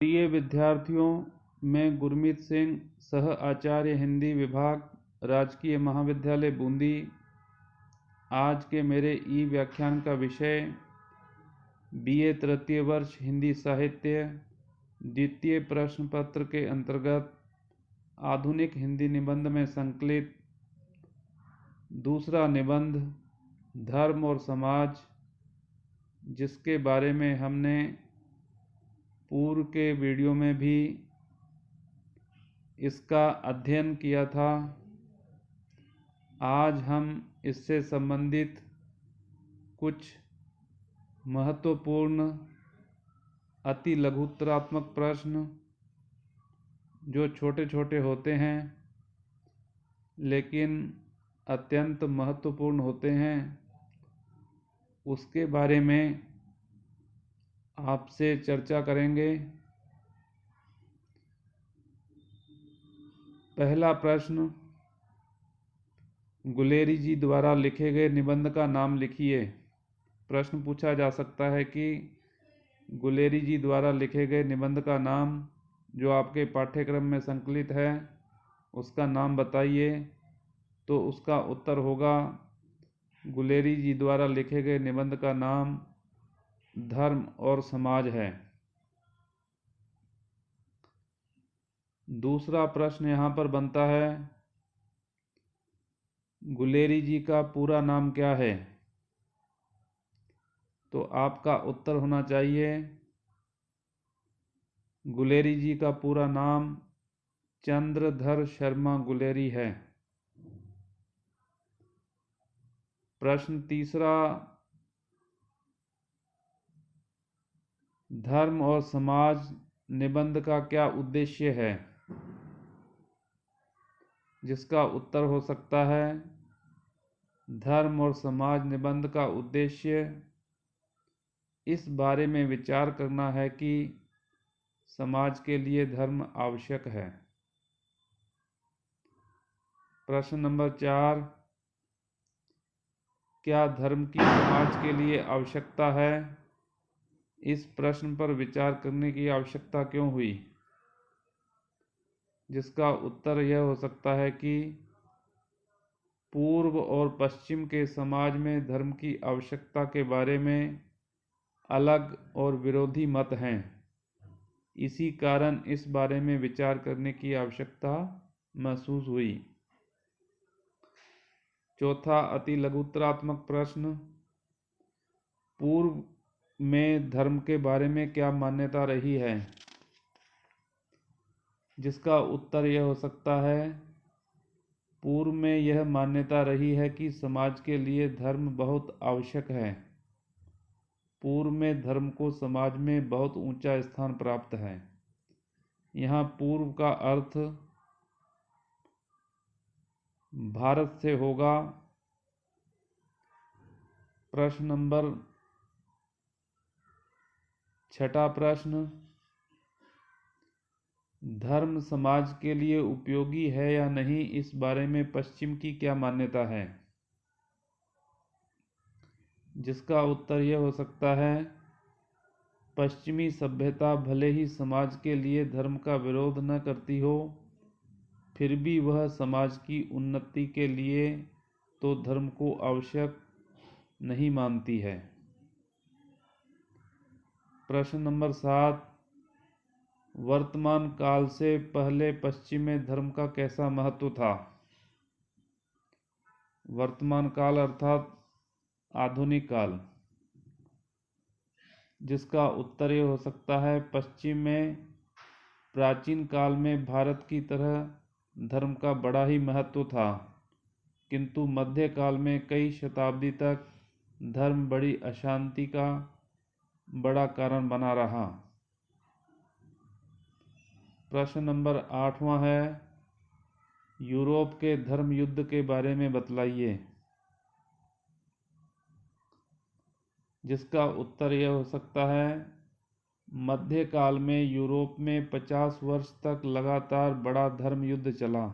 प्रिय विद्यार्थियों, मैं गुरमीत सिंह, सह आचार्य हिंदी विभाग, राजकीय महाविद्यालय बूंदी। आज के मेरे ई व्याख्यान का विषय बीए तृतीय वर्ष हिंदी साहित्य, द्वितीय प्रश्न पत्र के अंतर्गत आधुनिक हिंदी निबंध में संकलित दूसरा निबंध धर्म और समाज, जिसके बारे में हमने पूर्व के वीडियो में भी इसका अध्ययन किया था। आज हम इससे संबंधित कुछ महत्वपूर्ण अति लघुत्तरात्मक प्रश्न, जो छोटे छोटे होते हैं लेकिन अत्यंत महत्वपूर्ण होते हैं, उसके बारे में आपसे चर्चा करेंगे। पहला प्रश्न, गुलेरी जी द्वारा लिखे गए निबंध का नाम लिखिए। प्रश्न पूछा जा सकता है कि गुलेरी जी द्वारा लिखे गए निबंध का नाम जो आपके पाठ्यक्रम में संकलित है, उसका नाम बताइए। तो उसका उत्तर होगा, गुलेरी जी द्वारा लिखे गए निबंध का नाम धर्म और समाज है। दूसरा प्रश्न यहाँ पर बनता है, गुलेरी जी का पूरा नाम क्या है? तो आपका उत्तर होना चाहिए, गुलेरी जी का पूरा नाम चंद्रधर शर्मा गुलेरी है। प्रश्न तीसरा, धर्म और समाज निबंध का क्या उद्देश्य है? जिसका उत्तर हो सकता है, धर्म और समाज निबंध का उद्देश्य इस बारे में विचार करना है कि समाज के लिए धर्म आवश्यक है। प्रश्न नंबर 4, क्या धर्म की समाज के लिए आवश्यकता है? इस प्रश्न पर विचार करने की आवश्यकता क्यों हुई? जिसका उत्तर यह हो सकता है कि पूर्व और पश्चिम के समाज में धर्म की आवश्यकता के बारे में अलग और विरोधी मत हैं। इसी कारण इस बारे में विचार करने की आवश्यकता महसूस हुई। चौथा अति लघुत्तरात्मक प्रश्न, पूर्व में धर्म के बारे में क्या मान्यता रही है? जिसका उत्तर यह हो सकता है, पूर्व में यह मान्यता रही है कि समाज के लिए धर्म बहुत आवश्यक है। पूर्व में धर्म को समाज में बहुत ऊंचा स्थान प्राप्त है। यहाँ पूर्व का अर्थ भारत से होगा। प्रश्न नंबर 6 प्रश्न, धर्म समाज के लिए उपयोगी है या नहीं, इस बारे में पश्चिम की क्या मान्यता है? जिसका उत्तर यह हो सकता है, पश्चिमी सभ्यता भले ही समाज के लिए धर्म का विरोध न करती हो, फिर भी वह समाज की उन्नति के लिए तो धर्म को आवश्यक नहीं मानती है। प्रश्न नंबर 7, वर्तमान काल से पहले पश्चिम में धर्म का कैसा महत्व था? वर्तमान काल अर्थात आधुनिक काल। जिसका उत्तर यह हो सकता है, पश्चिम में प्राचीन काल में भारत की तरह धर्म का बड़ा ही महत्व था, किंतु मध्यकाल में कई शताब्दी तक धर्म बड़ी अशांति का बड़ा कारण बना रहा। प्रश्न नंबर 8वां है, यूरोप के धर्म युद्ध के बारे में बतलाइए। जिसका उत्तर यह हो सकता है, मध्यकाल में यूरोप में 50 वर्ष तक लगातार बड़ा धर्म युद्ध चला।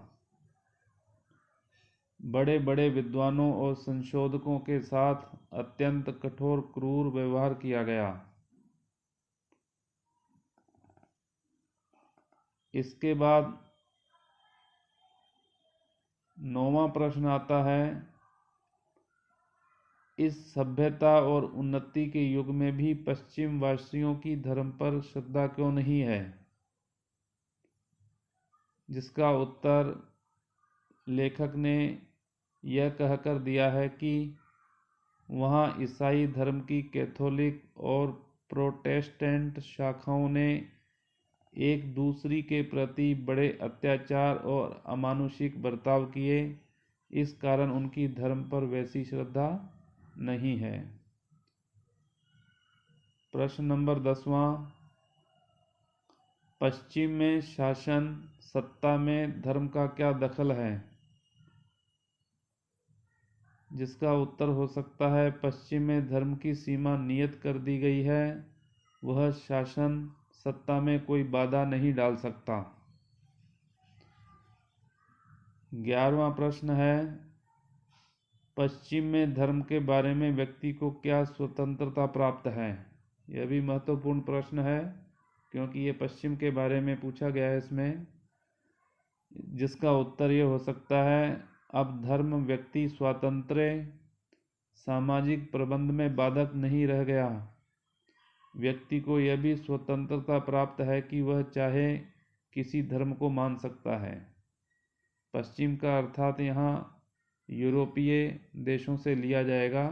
बड़े बड़े विद्वानों और संशोधकों के साथ अत्यंत कठोर क्रूर व्यवहार किया गया। इसके बाद 9वां प्रश्न आता है, इस सभ्यता और उन्नति के युग में भी पश्चिम वासियों की धर्म पर श्रद्धा क्यों नहीं है? जिसका उत्तर लेखक ने यह कहकर दिया है कि वहाँ ईसाई धर्म की कैथोलिक और प्रोटेस्टेंट शाखाओं ने एक दूसरी के प्रति बड़े अत्याचार और अमानुषिक बर्ताव किए, इस कारण उनकी धर्म पर वैसी श्रद्धा नहीं है। प्रश्न नंबर 10वां, पश्चिम में शासन सत्ता में धर्म का क्या दखल है? जिसका उत्तर हो सकता है, पश्चिम में धर्म की सीमा नियत कर दी गई है, वह शासन सत्ता में कोई बाधा नहीं डाल सकता। 11वां प्रश्न है, पश्चिम में धर्म के बारे में व्यक्ति को क्या स्वतंत्रता प्राप्त है? यह भी महत्वपूर्ण प्रश्न है क्योंकि ये पश्चिम के बारे में पूछा गया है इसमें। जिसका उत्तर ये हो सकता है, अब धर्म व्यक्ति स्वातंत्र्य सामाजिक प्रबंध में बाधक नहीं रह गया। व्यक्ति को यह भी स्वतंत्रता प्राप्त है कि वह चाहे किसी धर्म को मान सकता है। पश्चिम का अर्थात यहाँ यूरोपीय देशों से लिया जाएगा।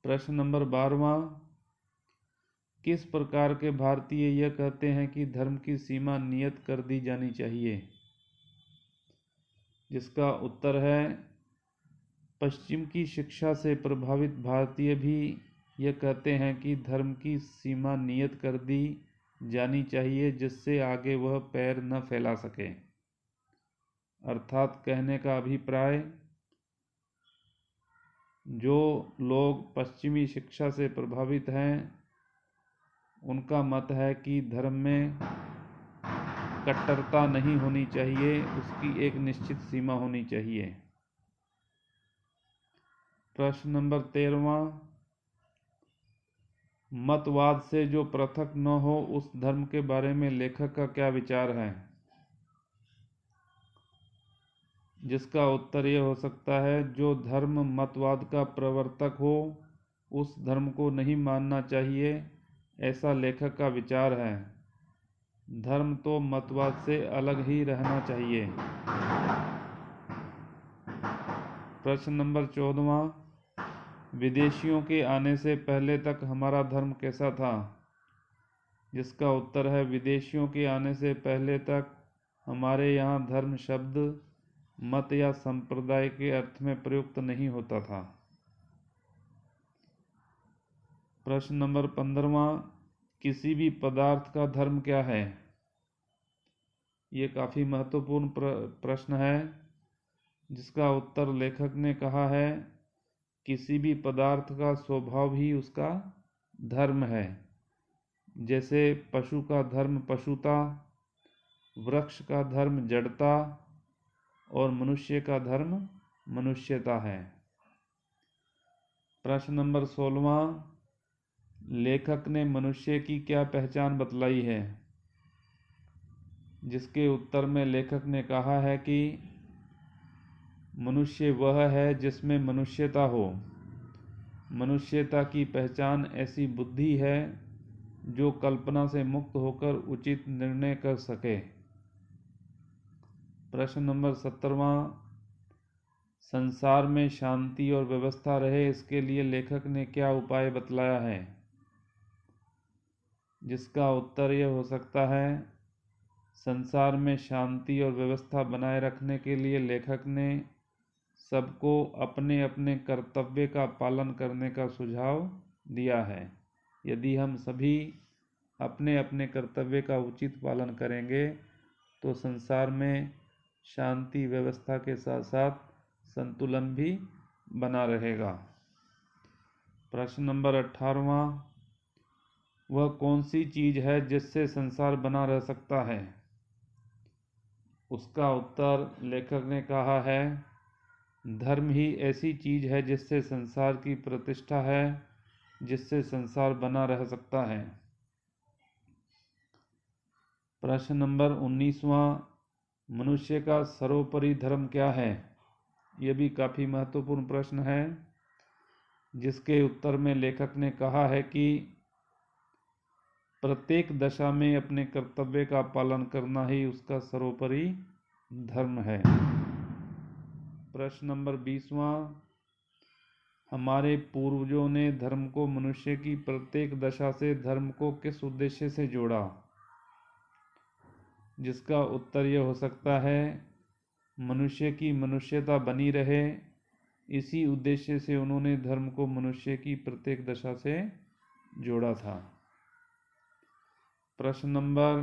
प्रश्न नंबर 12वां, किस प्रकार के भारतीय यह कहते हैं कि धर्म की सीमा नियत कर दी जानी चाहिए? जिसका उत्तर है, पश्चिम की शिक्षा से प्रभावित भारतीय भी यह कहते हैं कि धर्म की सीमा नियत कर दी जानी चाहिए, जिससे आगे वह पैर न फैला सके। अर्थात कहने का अभिप्राय, जो लोग पश्चिमी शिक्षा से प्रभावित हैं उनका मत है कि धर्म में कट्टरता नहीं होनी चाहिए, उसकी एक निश्चित सीमा होनी चाहिए। प्रश्न नंबर 13वां, मतवाद से जो पृथक न हो उस धर्म के बारे में लेखक का क्या विचार है? जिसका उत्तर यह हो सकता है, जो धर्म मतवाद का प्रवर्तक हो उस धर्म को नहीं मानना चाहिए, ऐसा लेखक का विचार है। धर्म तो मतवाद से अलग ही रहना चाहिए। प्रश्न नंबर 14वां, विदेशियों के आने से पहले तक हमारा धर्म कैसा था? जिसका उत्तर है, विदेशियों के आने से पहले तक हमारे यहाँ धर्म शब्द मत या संप्रदाय के अर्थ में प्रयुक्त नहीं होता था। प्रश्न नंबर 15वां, किसी भी पदार्थ का धर्म क्या है? ये काफ़ी महत्वपूर्ण प्रश्न है। जिसका उत्तर लेखक ने कहा है, किसी भी पदार्थ का स्वभाव ही उसका धर्म है। जैसे पशु का धर्म पशुता, वृक्ष का धर्म जड़ता और मनुष्य का धर्म मनुष्यता है। प्रश्न नंबर 16वां, लेखक ने मनुष्य की क्या पहचान बतलाई है? जिसके उत्तर में लेखक ने कहा है कि मनुष्य वह है जिसमें मनुष्यता हो। मनुष्यता की पहचान ऐसी बुद्धि है जो कल्पना से मुक्त होकर उचित निर्णय कर सके। प्रश्न नंबर 17वां, संसार में शांति और व्यवस्था रहे इसके लिए लेखक ने क्या उपाय बतलाया है? जिसका उत्तर यह हो सकता है, संसार में शांति और व्यवस्था बनाए रखने के लिए लेखक ने सबको अपने अपने कर्तव्य का पालन करने का सुझाव दिया है। यदि हम सभी अपने अपने कर्तव्य का उचित पालन करेंगे तो संसार में शांति व्यवस्था के साथ साथ संतुलन भी बना रहेगा। प्रश्न नंबर 18वां, वह कौन सी चीज़ है जिससे संसार बना रह सकता है? उसका उत्तर लेखक ने कहा है, धर्म ही ऐसी चीज़ है जिससे संसार की प्रतिष्ठा है, जिससे संसार बना रह सकता है। प्रश्न नंबर 19वां, मनुष्य का सर्वोपरि धर्म क्या है? यह भी काफ़ी महत्वपूर्ण प्रश्न है, जिसके उत्तर में लेखक ने कहा है कि प्रत्येक दशा में अपने कर्तव्य का पालन करना ही उसका सर्वोपरि धर्म है। प्रश्न नंबर 20वां, हमारे पूर्वजों ने धर्म को मनुष्य की प्रत्येक दशा से धर्म को किस उद्देश्य से जोड़ा? जिसका उत्तर यह हो सकता है, मनुष्य की मनुष्यता बनी रहे, इसी उद्देश्य से उन्होंने धर्म को मनुष्य की प्रत्येक दशा से जोड़ा था। प्रश्न नंबर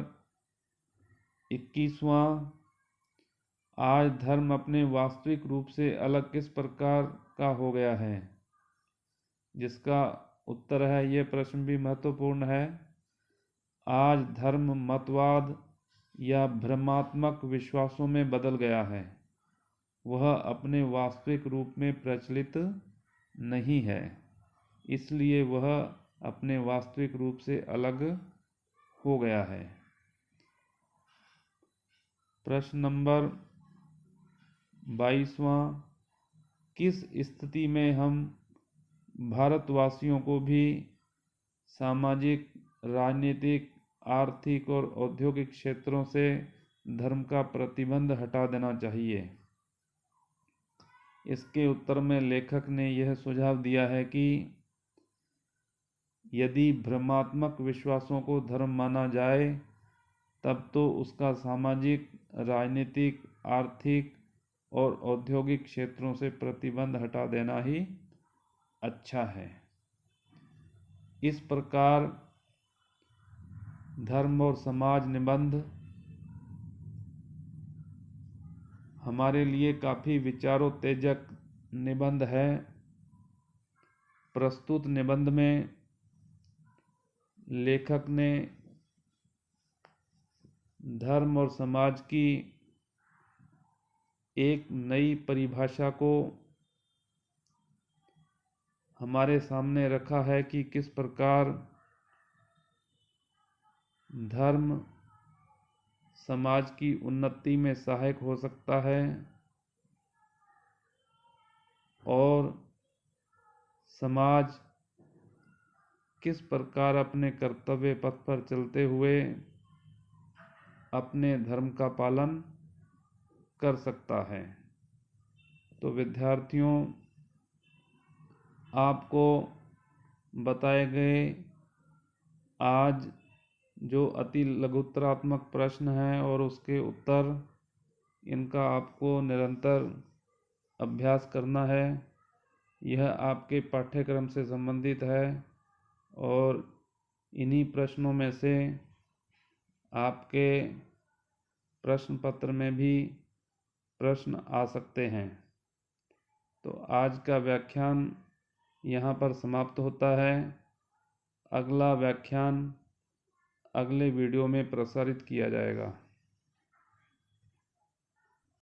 21वां, आज धर्म अपने वास्तविक रूप से अलग किस प्रकार का हो गया है? जिसका उत्तर है, यह प्रश्न भी महत्वपूर्ण है, आज धर्म मतवाद या भ्रमात्मक विश्वासों में बदल गया है, वह अपने वास्तविक रूप में प्रचलित नहीं है, इसलिए वह अपने वास्तविक रूप से अलग हो गया है। प्रश्न नंबर 22वां, किस स्थिति में हम भारतवासियों को भी सामाजिक, राजनीतिक, आर्थिक और औद्योगिक क्षेत्रों से धर्म का प्रतिबंध हटा देना चाहिए? इसके उत्तर में लेखक ने यह सुझाव दिया है कि यदि भ्रमात्मक विश्वासों को धर्म माना जाए, तब तो उसका सामाजिक, राजनीतिक, आर्थिक और औद्योगिक क्षेत्रों से प्रतिबंध हटा देना ही अच्छा है। इस प्रकार धर्म और समाज निबंध हमारे लिए काफ़ी विचारोत्तेजक निबंध है। प्रस्तुत निबंध में लेखक ने धर्म और समाज की एक नई परिभाषा को हमारे सामने रखा है कि किस प्रकार धर्म समाज की उन्नति में सहायक हो सकता है और समाज किस प्रकार अपने कर्तव्य पथ पर चलते हुए अपने धर्म का पालन कर सकता है। तो विद्यार्थियों, आपको बताए गए आज जो अति लघुत्तरात्मक प्रश्न हैं और उसके उत्तर, इनका आपको निरंतर अभ्यास करना है। यह आपके पाठ्यक्रम से संबंधित है और इन्हीं प्रश्नों में से आपके प्रश्न पत्र में भी प्रश्न आ सकते हैं। तो आज का व्याख्यान यहाँ पर समाप्त होता है। अगला व्याख्यान अगले वीडियो में प्रसारित किया जाएगा।